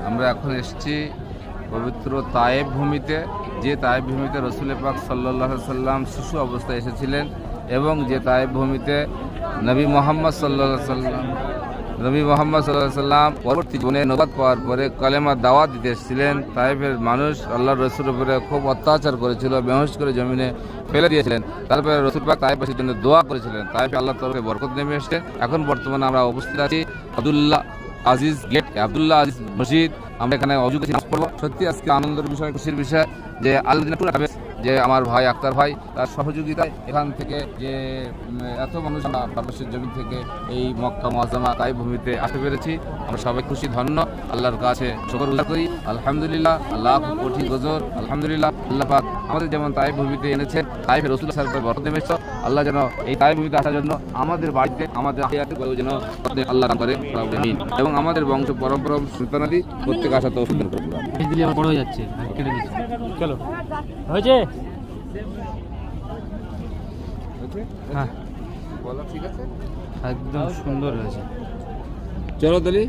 আমরা এখন এসেছি পবিত্র তায়েব ভূমিতে, যে তায়েব ভূমিতে রসুল পাক সাল্লাল্লাহু আলাইহি সাল্লাম শিশু অবস্থায় এসেছিলেন এবং যে তায়েব ভূমিতে নবী মোহাম্মদ সাল্লাল্লাহু আলাইহি সাল্লাম পরবর্তী জীবনে নবুয়ত পাওয়ার পরে কালেমা দাওয়াত দিতে এসেছিলেন। তায়েফের মানুষ আল্লাহর রসুলের উপরে খুব অত্যাচার করেছিল, বেহুশ করে জমিনে ফেলে দিয়েছিলেন। তারপরে রসুল পাক তায়েফবাসীর জন্য দোয়া করেছিলেন। তায়েফে আল্লাহর তরফে বরকত নেমে এসেছে। এখন বর্তমানে আমরা উপস্থিত আছি আব্দুল্লাহ আজিজ গেট, আব্দুল্লাহ আজিজ মসজিদ। আমরা এখানে অজু করে নামাজ পড়ব। সত্যি আজকে আনন্দের বিষয়, খুশির বিষয় যে যে আমার ভাই আক্তার ভাই তার সহযোগিতায় এখান থেকে যে এত মানুষ বাংলাদেশের জমি থেকে এই মক্কা মুআজ্জামা তায়েব ভূমিতে আসতে পেরেছি। আমরা সবাই খুশি, ধন্য। আল্লাহর কাছে শুকর গুজার করি। আলহামদুলিল্লাহ, আল্লাহ কঠিন গজর। আলহামদুলিল্লাহ, আল্লাহ পাক আমাদের যেমন তায়েব ভূমিতে এনেছেন, তায়েফের রাসূল সাল্লাল্লাহু আলাইহি ওয়াসাল্লাম বরকত নেমে এসেছে। আল্লাহ যেন এই তায়েব ভূমিতে আসার জন্য আমাদের বাড়িতে, আমাদের হায়াতে যেন আল্লাহ দান করে আমিন। এবং আমাদের বংশ পরম্পরা সুলতানাদি প্রত্যেক আশা তৌফিক দান করুন। এই দিলে বড় হয়ে যাচ্ছে, কেটে দিচ্ছি। চলো, হয়েছে? হ্যাঁ, বলো, ঠিক আছে, একদম সুন্দর হয়েছে। চলো তাহলে।